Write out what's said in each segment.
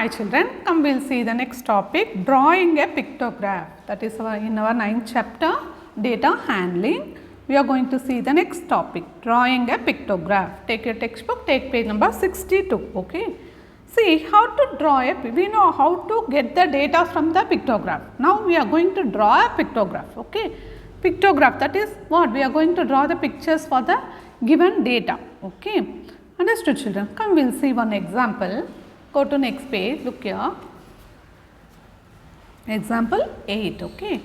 Hi children, come we will see the next topic, drawing a pictograph. That is in our 9th chapter, data handling. We are going to see the next topic, drawing a pictograph. Take your textbook, take page number 62. Okay. See how to draw we know how to get the data from the pictograph. Now we are going to draw a pictograph. Okay. Pictograph, that is what? We are going to draw the pictures for the given data. Okay. Understood children? Come we will see one example. Go to next page, look here. Example 8. Okay.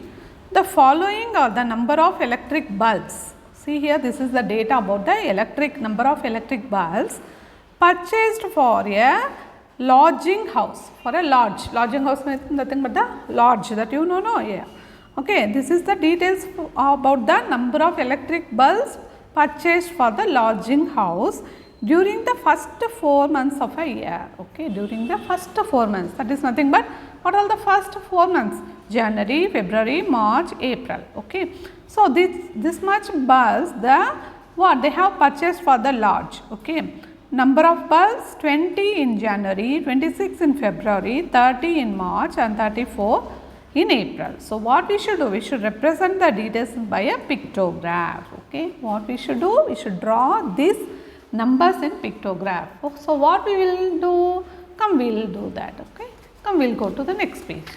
The following are the number of electric bulbs. See here, this is the data about the number of electric bulbs purchased for a lodging house. For a lodging house means nothing but the lodge that you know, no? Yeah. Okay, this is the details about the number of electric bulbs purchased for the lodging house during the first 4 months of a year. Okay, during the first 4 months, that is nothing but what are the first 4 months? January, February, March, April. Okay, so this much bulbs they have purchased for the lodge. Okay, number of bulbs 20 in January, 26 in February, 30 in March and 34 in April. So what we should do? We should represent the details by a pictograph. Okay, what we should do? We should draw these numbers in pictograph. So what we will do? Come we will do that. Okay, come we will go to the next page.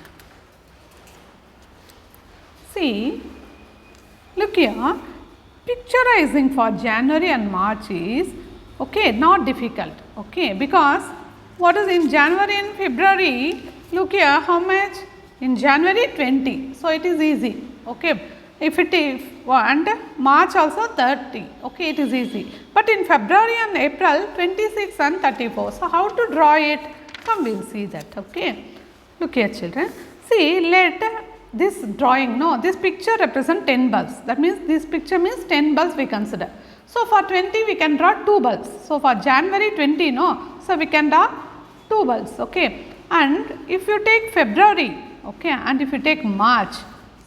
See, look here, picturizing for January and March is not difficult. Okay, because what is in January and February? Look here, how much? In January 20, so it is easy. Okay, if it is and March also 30, okay, it is easy. But in February and April 26 and 34, so how to draw it? Come we will see that. Okay, look here children, see, let this drawing, this picture represent 10 bulbs, that means this picture means 10 bulbs we consider. So for 20 we can draw 2 bulbs, so for January 20, so we can draw 2 bulbs. Okay, and if you take February, okay, and if you take March,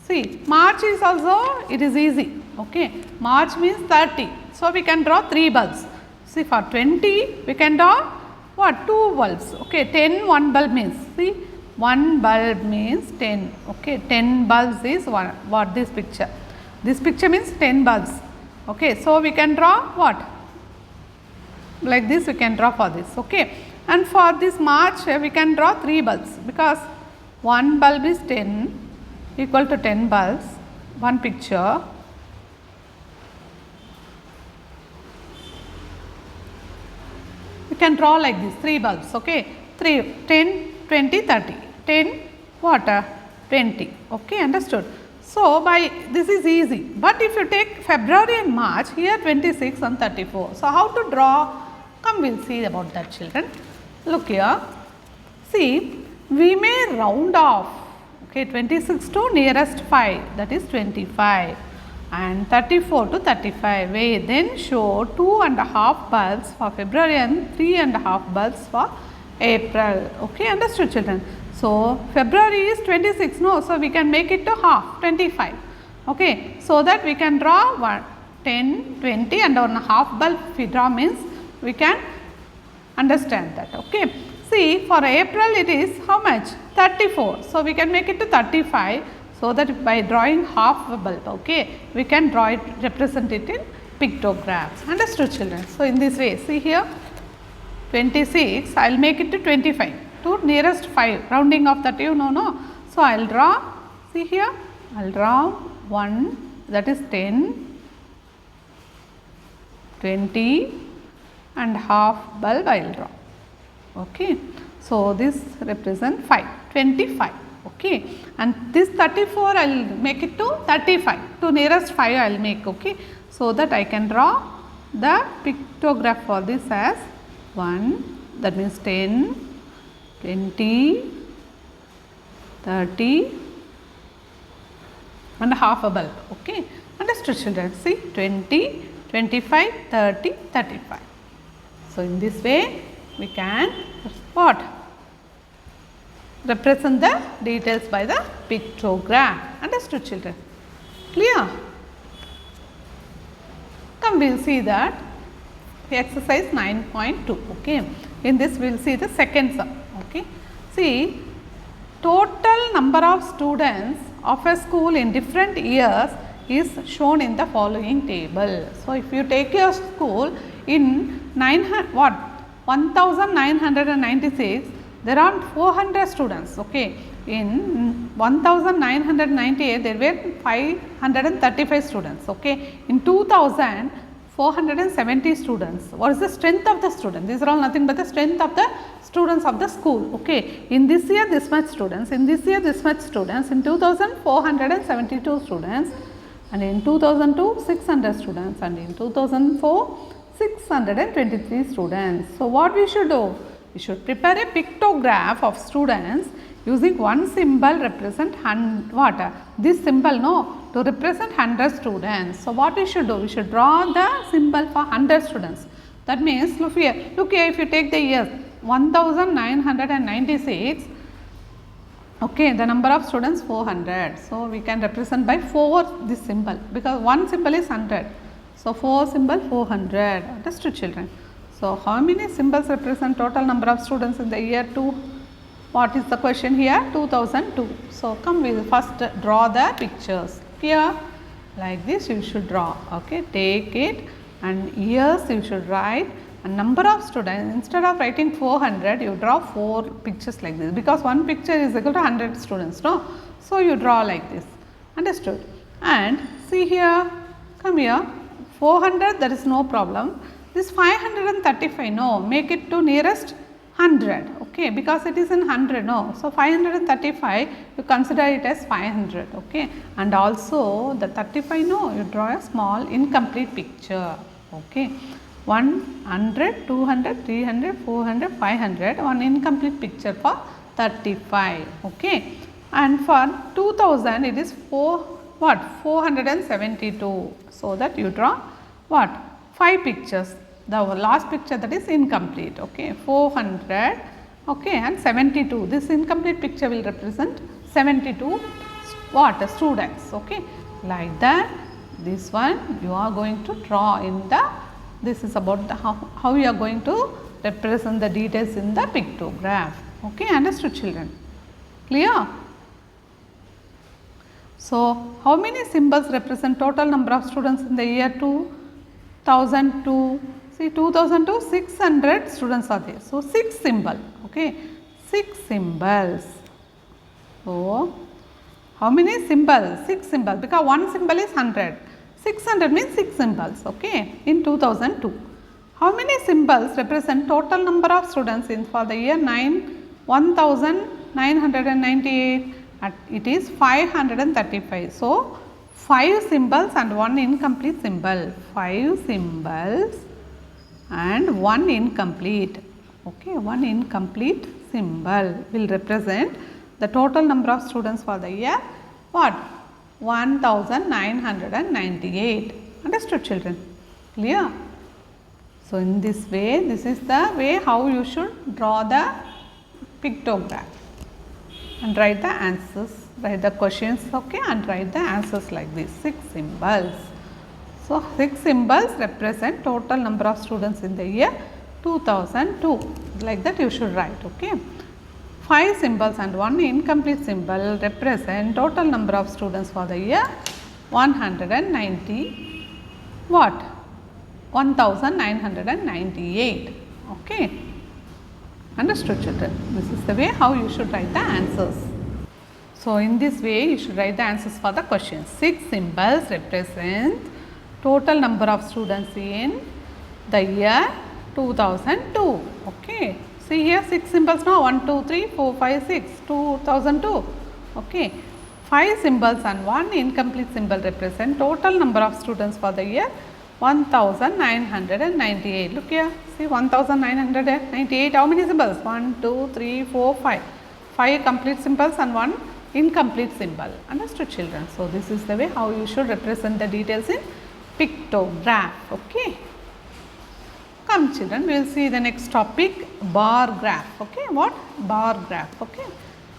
see, March is also, it is easy. Okay, March means 30, so we can draw 3 bulbs. See, for 20 we can draw what? 2 bulbs. Okay, 10 1 bulb means, see, 1 bulb means 10. Okay, 10 bulbs is what this picture? This picture means 10 bulbs. Okay, so we can draw what? Like this we can draw for this. Okay, and for this March we can draw 3 bulbs because 1 bulb is 10 equal to 10 bulbs, one picture. We can draw like this, 3 bulbs. Okay, 3, 10, 20, 30. 10 what? 20. Okay, understood. So by this is easy, but if you take February and March, here 26 and 34. So how to draw? Come we will see about that children. Look here, see, we may round off, okay, 26 to nearest 5, that is 25, and 34 to 35. We then show 2.5 bulbs for February and 3.5 bulbs for April. Okay, understood children. So February is 26, so we can make it to half, 25. Okay, so that we can draw 10, 20 and 1.5 bulb if we draw means we can understand that. Okay, see, for April it is how much? 34, so we can make it to 35, so that by drawing half a bulb, okay, we can draw it, represent it in pictographs. Understood children? So in this way, see here, 26, I will make it to 25 to nearest 5, rounding off that no. So I will draw, see here, I will draw 1, that is 10, 20 and half bulb I will draw. Okay, so this represent 5, 25. Okay, and this 34 I will make it to 35, to nearest 5 I will make. Okay, so that I can draw the pictograph for this as 1, that means 10, 20, 30 and half a bulb. Okay, understood children? See, 20, 25, 30, 35. So in this way we can what? Represent the details by the pictograph. Understood children? Clear? Come we will see that exercise 9.2. Okay, in this we will see the second sum. Okay, See, total number of students of a school in different years is shown in the following table. So, if you take your school in 1996, there are 400 students. Okay. In 1998, there were 535 students. Okay. In 2000, 470 students. What is the strength of the student? These are all nothing but the strength of the students of the school. Okay. In this year, this much students. In this year, this much students. In 2000, 472 students. And in 2002, 600 students. And in 2004, 623 students. So, what we should do? We should prepare a pictograph of students using one symbol represent what? This symbol to represent 100 students. So, what we should do? We should draw the symbol for 100 students. That means, look here, if you take the year 1996, okay, the number of students 400. So, we can represent by 4 this symbol, because one symbol is 100. So, 4 symbol 400. Understood, children? So, how many symbols represent total number of students in the year 2? What is the question here? 2002. So, come we will first draw the pictures. Here, like this you should draw. Okay, take it and years you should write, and number of students. Instead of writing 400, you draw 4 pictures like this, because one picture is equal to 100 students. No, so you draw like this. Understood? And see here, come here. 400, there is no problem. This 535, no, make it to nearest 100, okay, because it is in 100, no. So, 535, you consider it as 500, okay, and also the 35, no, you draw a small incomplete picture, okay. 100, 200, 300, 400, 500, one incomplete picture for 35, okay. And for 2000, it is 472, so that you draw what? 5 pictures. The last picture, that is incomplete, okay, 400, okay, and 72. This incomplete picture will represent 72 what? Students, okay. Like that, this one you are going to draw in the, this is about the how you are going to represent the details in the pictograph, okay. Understood, children? Clear? So, how many symbols represent total number of students in the year 2002? See, 2002, 600 students are there. So, 6 symbol, okay, 6 symbols. So, how many symbols? 6 symbols, because one symbol is 100. 600 means 6 symbols, okay, in 2002. How many symbols represent total number of students in for the year 1998? It is 535. So, 5 symbols and 1 incomplete symbol. 5 symbols and 1 incomplete, okay, 1 incomplete symbol will represent the total number of students for the year what? 1998. Understood, children? Clear? So, in this way, this is the way how you should draw the pictograph and write the answers, write the questions, okay, and write the answers like this, 6 symbols. So, 6 symbols represent total number of students in the year 2002, like that you should write, okay. 5 symbols and 1 incomplete symbol represent total number of students for the year 1998, okay. Understood, children? This is the way how you should write the answers. So, in this way you should write the answers for the questions. 6 symbols represent total number of students in the year 2002, okay. See here 6 symbols now, 1, 2, 3, 4, 5, 6, 2002, okay. 5 symbols and 1 incomplete symbol represent total number of students for the year 1998. Look here, see 1998, how many symbols? 1, 2, 3, 4, 5. 5 complete symbols and 1 incomplete symbol. Understood, children? So, this is the way how you should represent the details in pictograph, okay. Come, children, we will see the next topic, bar graph, okay. What? Bar graph, okay.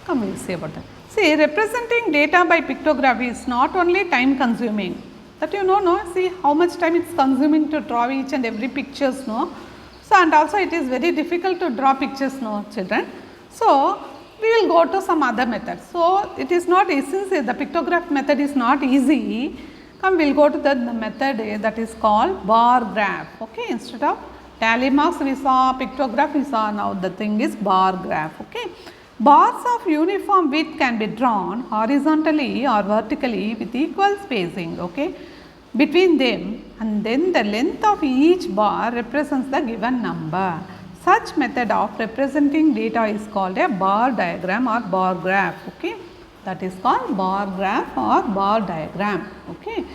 Come, we will see about that. See, representing data by pictograph is not only time consuming, that you know, no, see how much time it is consuming to draw each and every pictures, no. So, and also it is very difficult to draw pictures, no, children. So, we will go to some other method. So, it is not easy, the pictograph method is not easy. Come, we will go to the method that is called bar graph. Okay, instead of tally marks we saw, pictograph we saw, now the thing is bar graph. Okay, bars of uniform width can be drawn horizontally or vertically with equal spacing, okay, between them, and then the length of each bar represents the given number. Such method of representing data is called a bar diagram or bar graph. Okay, that is called bar graph or bar diagram. Okay,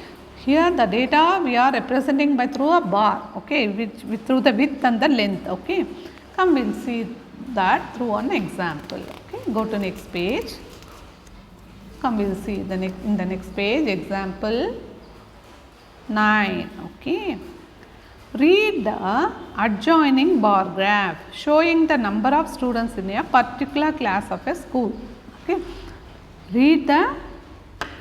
here the data we are representing by through a bar. Okay, which through the width and the length. Okay, come, we will see that through an example. Okay, go to next page. Come, we will see in the next page example 9. Okay. Read the adjoining bar graph showing the number of students in a particular class of a school. Okay. Read the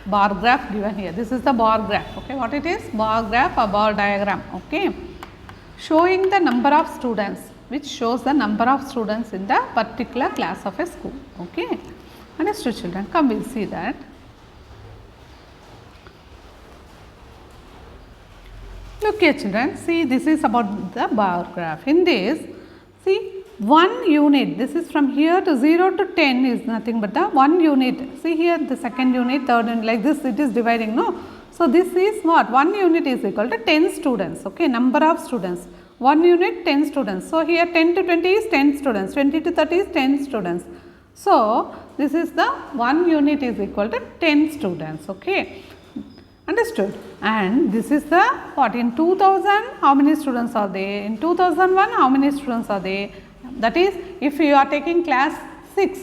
bar graph given here. This is the bar graph. Okay. What it is? Bar graph or bar diagram. Okay. Showing the number of students, which shows the number of students in the particular class of a school. Okay. Understood, children? Come, we will see that. Look here, children, see, this is about the bar graph. In this, see, 1 unit, this is from here to 0 to 10 is nothing but the 1 unit. See here, the second unit, third unit, like this it is dividing, no? So, this is what? 1 unit is equal to 10 students, okay, number of students. 1 unit, 10 students. So, here 10 to 20 is 10 students, 20 to 30 is 10 students. So, this is the 1 unit is equal to 10 students, okay. Understood? And this is the what? In 2000, how many students are there? In 2001, how many students are there? That is, if you are taking class 6,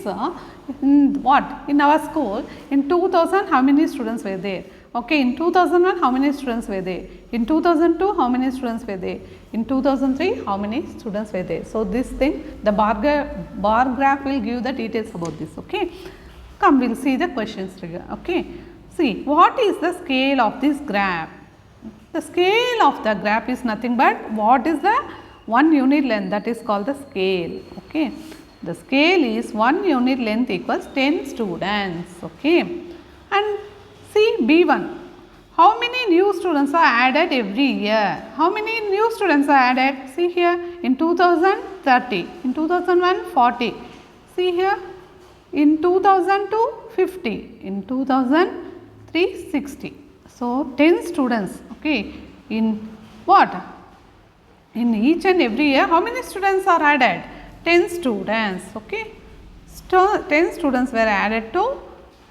in what? In our school, in 2000, how many students were there? Okay, in 2001, how many students were there? In 2002, how many students were there? In 2003, how many students were there? So, this thing, the bar graph will give the details about this. Okay, come, we will see the questions here. Okay. See, what is the scale of this graph? The scale of the graph is nothing but what is the 1 unit length, that is called the scale. Okay. The scale is 1 unit length equals 10 students. Okay. And see B1, how many new students are added every year? How many new students are added? See here, in 2030, in 2001 40, see here, in 2002 50, in 2003 60. So, 10 students, okay, in what? In each and every year, how many students are added? 10 students, okay. 10 students were added to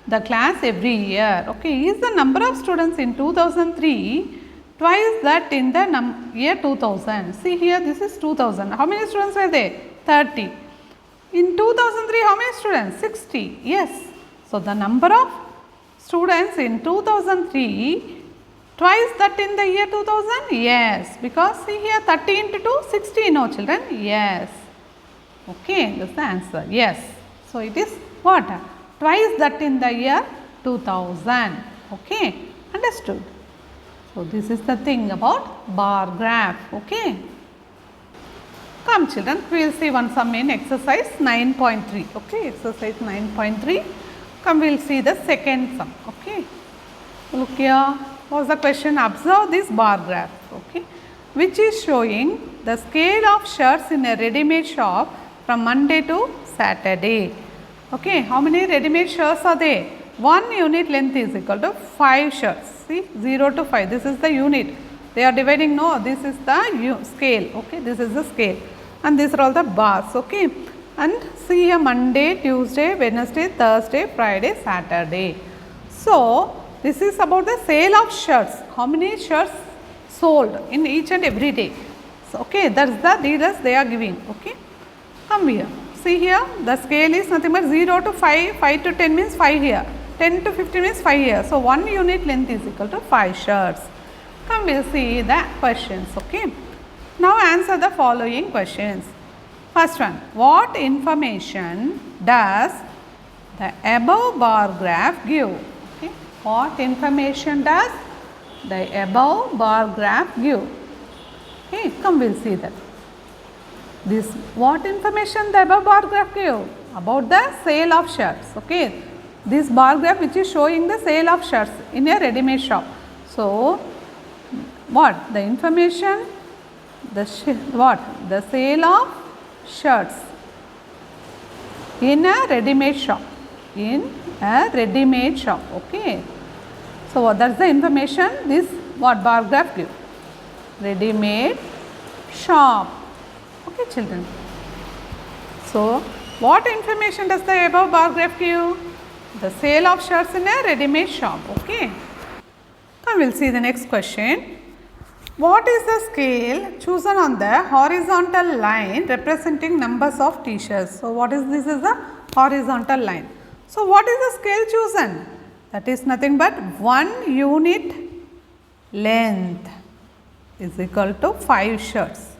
the class every year, okay. Is the number of students in 2003 twice that in the year 2000? See here, this is 2000. How many students were there? 30. In 2003, how many students? 60. Yes. So, the number of students in 2003 twice that in the year 2000? Yes, because see here 30 into 2, 60, no children? Yes. Okay, that's the answer. Yes. So, it is what? Twice that in the year 2000. Okay, understood. So, this is the thing about bar graph. Okay. Come children, we will see one sum in exercise 9.3. Okay, exercise 9.3. Come, we will see the second sum. Okay. Look here. What was the question? Observe this bar graph. Okay, which is showing the scale of shirts in a ready-made shop from Monday to Saturday. Okay, how many ready-made shirts are there? 1 unit length is equal to 5 shirts. See, 0 to 5. This is the unit. They are dividing. No, this is the scale. Okay, this is the scale, and these are all the bars. Okay, and see here Monday, Tuesday, Wednesday, Thursday, Friday, Saturday. So, this is about the sale of shirts. How many shirts sold in each and every day? So, okay, that is the details they are giving. Okay, come here. See here, the scale is nothing but 0 to 5, 5 to 10 means 5 here, 10 to 15 means 5 here. So, 1 unit length is equal to 5 shirts. Come, we will see the questions. Okay. Now, answer the following questions. First one, what information does the above bar graph give? Okay. What information does the above bar graph give? Okay, come, we will see that. This, what information the above bar graph give? about the sale of shirts. Okay, this bar graph which is showing the sale of shirts in a ready-made shop. So, what the information, the sale of shirts in a ready-made shop, in a ready-made shop. Okay, so what that's the information this what bar graph give, ready-made shop. Okay children, so what information does the above bar graph give? The sale of shirts in a ready-made shop. Okay, now we will see the next question. What is the scale chosen on the horizontal line representing numbers of t-shirts? So, what is this is the horizontal line. So, what is the scale chosen? That is nothing but 1 unit length is equal to 5 shirts.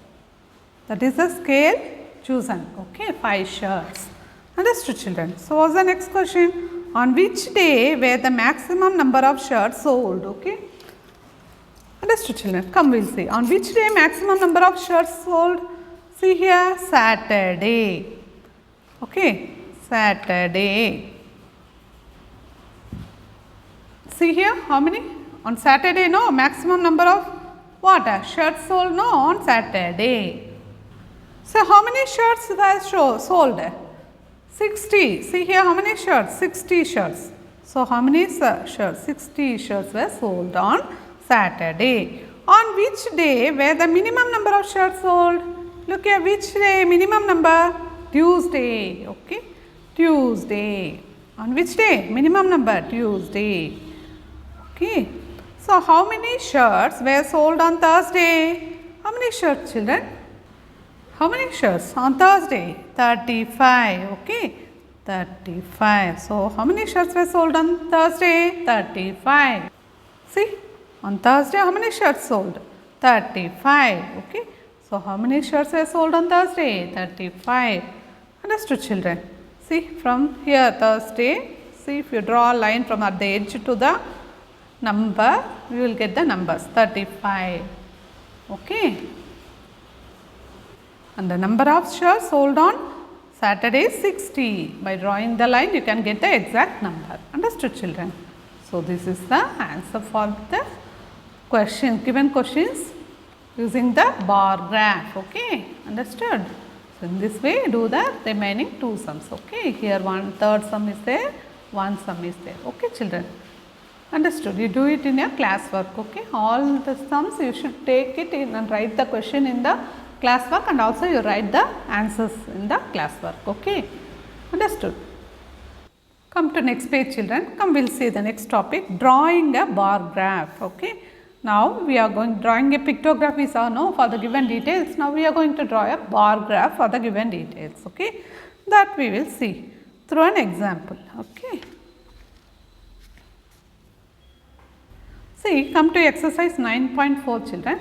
That is the scale chosen. Okay, 5 shirts. Understood children? So, what is the next question? On which day were the maximum number of shirts sold? Okay. Understood children? Come we will see. On which day maximum number of shirts sold? See here, Saturday. Okay, Saturday. See here, how many? On Saturday, no, maximum number of what? Shirts sold, no, on Saturday. So, how many shirts were sold? 60. See here, how many shirts? 60 shirts. So, how many shirts? 60 shirts were sold on Saturday. On which day were the minimum number of shirts sold? Look here, which day minimum number? Tuesday. Okay, Tuesday. On which day? Minimum number? Tuesday. Okay. So, how many shirts were sold on Thursday? How many shirts children? How many shirts on Thursday? 35. Okay, 35. So, how many shirts were sold on Thursday? 35. See, on Thursday how many shirts sold? 35. Okay. So, how many shirts were sold on Thursday? 35. Understood children? See, from here Thursday, see if you draw a line from at the edge to the number, you will get the numbers 35. Okay. And the number of shirts sold on Saturday is 60. By drawing the line, you can get the exact number. Understood children? So, this is the answer for the question, given questions using the bar graph. Okay, understood? So, in this way, do the remaining 2 sums. Okay, here 1/3 sum is there, 1 sum is there. Okay, children? Understood? You do it in your classwork. Okay, all the sums you should take it in and write the question in the classwork, and also you write the answers in the classwork. Okay, understood? Come to next page children. Come we will see the next topic, drawing a bar graph. Okay. Now we are drawing a pictograph we saw no for the given details. Now we are going to draw a bar graph for the given details. Okay. That we will see through an example. Okay. See, come to exercise 9.4 children.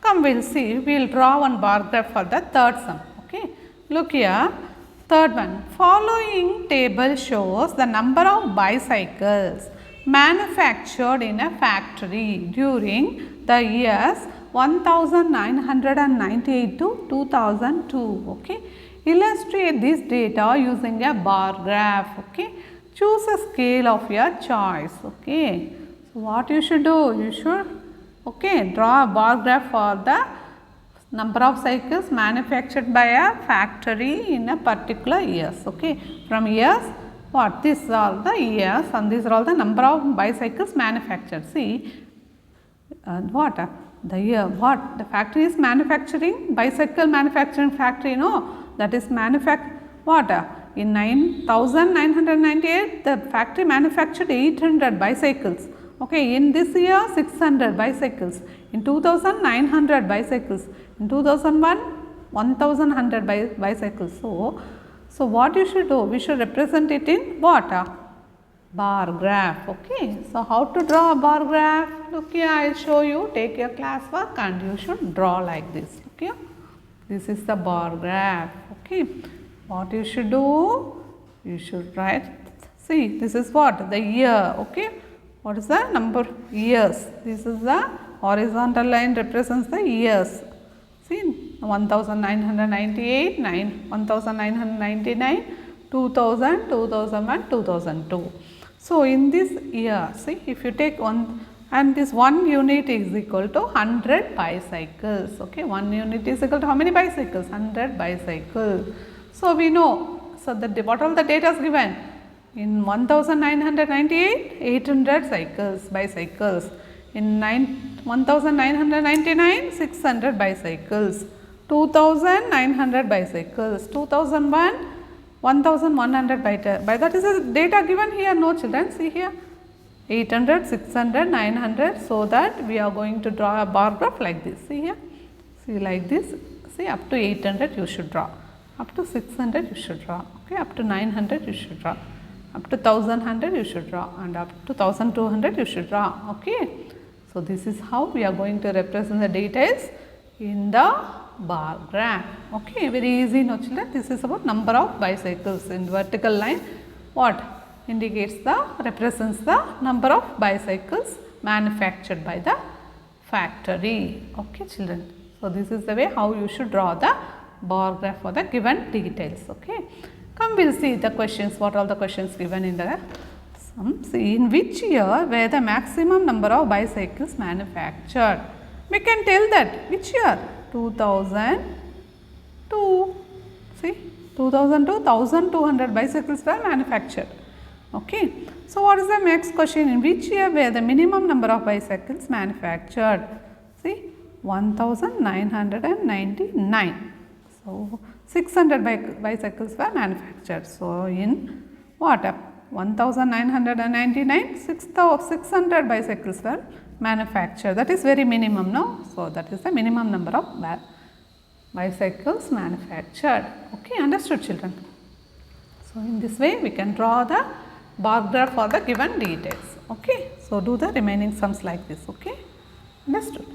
Come we will see, we will draw one bar graph for the third sum. Okay. Look here. Third one, following table shows the number of bicycles manufactured in a factory during the years 1998 to 2002. Okay. Illustrate this data using a bar graph. Okay. Choose a scale of your choice. Okay. So, what you should do? You should draw a bar graph for the number of cycles manufactured by a factory in a particular years. Okay. From years, what? These are the years and these are all the number of bicycles manufactured. See, the year, what? The factory is manufacturing, bicycle manufacturing factory, no? That is in 1998, the factory manufactured 800 bicycles. Okay, in this year 600 bicycles, in 2000 900 bicycles, in 2001 1100 bicycles. So what you should do? We should represent it in what? Bar graph. Okay. So how to draw a bar graph? Look here, I will show you. Take your classwork and you should draw like this. Okay. This is the bar graph. Okay. What you should do? You should write. See, this is what? The year. Okay. What is the number? Years. This is the horizontal line represents the years. See, 1998, 1999, 2000, 2001, 2002. So, in this year, see, if you take one, and this 1 unit is equal to 100 bicycles, okay, 1 unit is equal to how many bicycles? 100 bicycles. So, we know, so what all the data is given? In 1998, 800 bicycles. In 1999, 600 bicycles. 2900 bicycles. 2001, 1100 by that is the data given here, no children, see here. 800, 600, 900, so that we are going to draw a bar graph like this, see here, see like this, see up to 800 you should draw, up to 600 you should draw, okay, up to 900 you should draw, up to 1100 you should draw, and up to 1200 you should draw, okay. So, this is how we are going to represent the details in the bar graph, okay, very easy, no children. This is about number of bicycles in vertical line, what indicates represents the number of bicycles manufactured by the factory, okay children. So, this is the way how you should draw the bar graph for the given details, okay. Come, we will see the questions, what are the questions given in the sum. See, in which year were the maximum number of bicycles manufactured? We can tell that, which year? 2002, see, 2002, 1200 bicycles were manufactured. Okay. So, what is the next question? In which year were the minimum number of bicycles manufactured? See, 1999. So, 600 bicycles were manufactured. So, in what? 1999, 600 bicycles were manufactured. That is very minimum, no? So, that is the minimum number of bicycles manufactured. Okay, understood children? So, in this way we can draw the bar graph for the given details, okay. So, do the remaining sums like this, okay, understood.